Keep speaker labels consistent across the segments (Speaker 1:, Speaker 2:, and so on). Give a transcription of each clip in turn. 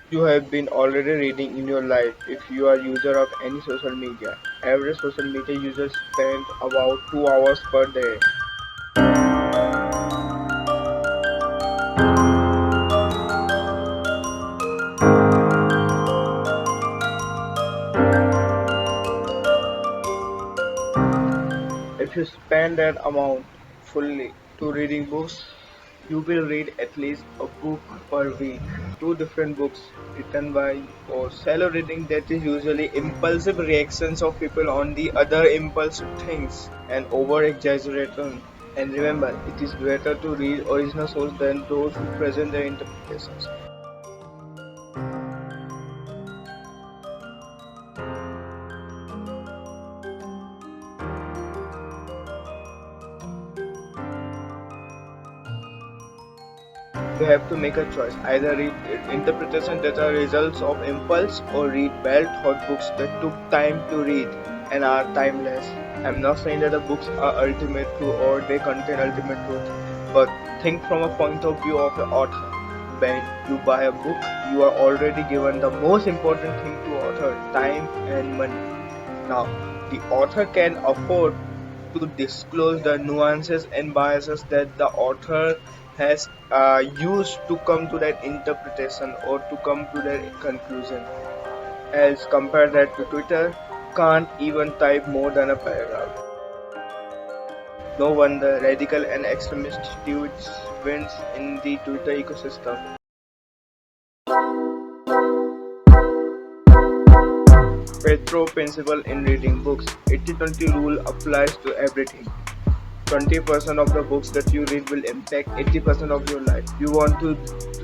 Speaker 1: You have been already reading in your life if you are user of any social media. Average social media users spend about 2 hours per day. If you spend that amount fully to reading books, you will read at least a book per week. Two different books written by or shallow reading that is usually impulsive reactions of people on the other impulsive things and over exaggeration. And remember, it is better to read original source than those who present their interpretations. You have to make a choice. Either read interpretations that are results of impulse or read well-thought books that took time to read and are timeless. I'm not saying that the books are ultimate truth or they contain ultimate truth, but think from a point of view of the author. When you buy a book, you are already given the most important thing to author, time and money. Now, the author can afford to disclose the nuances and biases that the author has used to come to that interpretation or to come to that conclusion. As compare that to Twitter, can't even type more than a paragraph. No wonder radical and extremist tweets wins in the Twitter ecosystem. Petro principle in reading books. 80-20 rule applies to everything. 20% of the books that you read will impact 80% of your life. You want to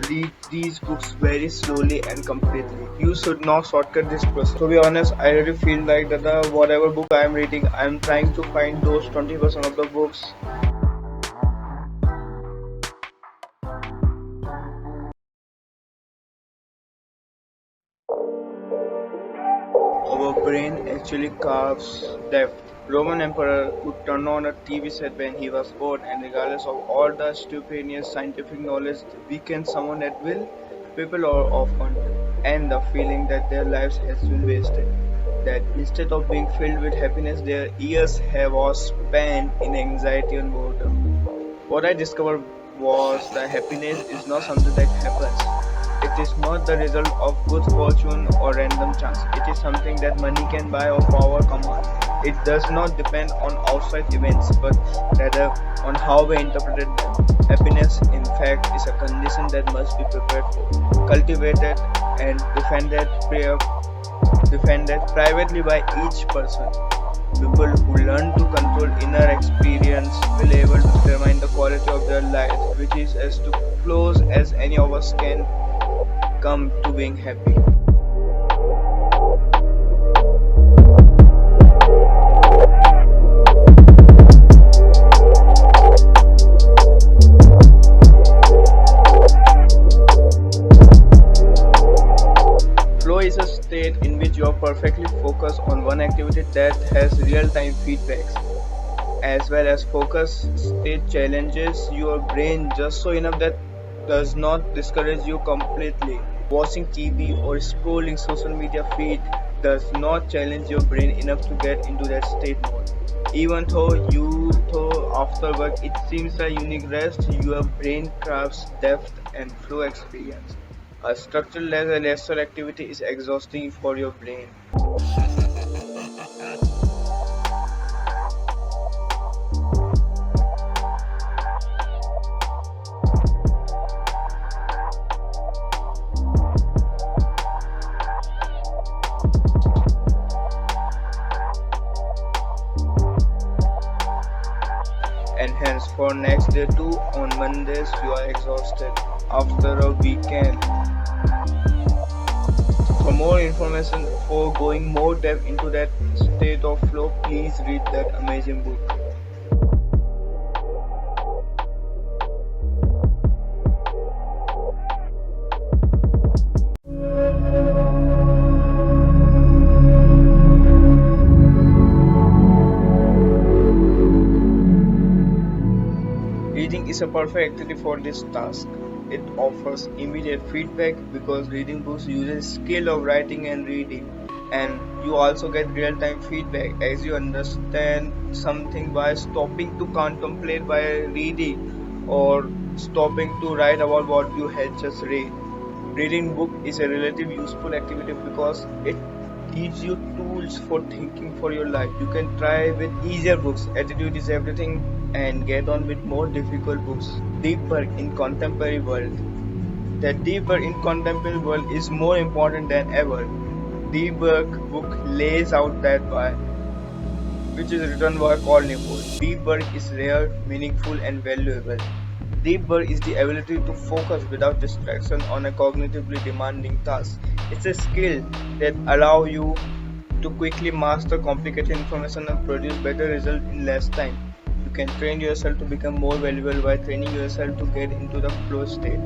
Speaker 1: read these books very slowly and completely. You should not shortcut this process. To be honest, I really feel like that the whatever book I am reading, I am trying to find those 20% of the books. Our brain actually carves depth. Roman emperor could turn on a TV set when he was bored, and regardless of all the stupendous scientific knowledge we can summon at will, people are often end up feeling that their lives has been wasted. That instead of being filled with happiness, their years have was spent in anxiety and boredom. What I discovered was that happiness is not something that happens. It is not the result of good fortune or random chance. It is something that money can buy or power command. It does not depend on outside events, but rather on how we interpret them. Happiness, in fact, is a condition that must be prepared for, cultivated, and defended privately by each person. People who learn to control inner experience will able to determine the quality of their life, which is as to close as any of us can come to being happy. Flow is a state in which you are perfectly focused on one activity that has real-time feedbacks, as well as focus state challenges your brain just so enough that does not discourage you completely. Watching TV or scrolling social media feed does not challenge your brain enough to get into that state mode. Even though after work it seems a unique rest, your brain craves depth and flow experience. A structured leisure activity is exhausting for your brain. And hence for next day too on Mondays you are exhausted after a weekend. For more information for going more depth into that state of flow, please read that amazing book. Reading is a perfect activity for this task. It offers immediate feedback because reading books uses skill of writing and reading, and you also get real-time feedback as you understand something by stopping to contemplate by reading or stopping to write about what you had just read. Reading book is a relatively useful activity because it gives you tools for thinking for your life. You can try with easier books, attitude is everything, and get on with more difficult books. Deeper in contemporary world. That deeper in contemporary world is more important than ever. The book lays out that why, which is written by Carl Newport. Deep work is rare, meaningful, and valuable. Deep work is the ability to focus without distraction on a cognitively demanding task. It's a skill that allows you to quickly master complicated information and produce better results in less time. You can train yourself to become more valuable by training yourself to get into the flow state.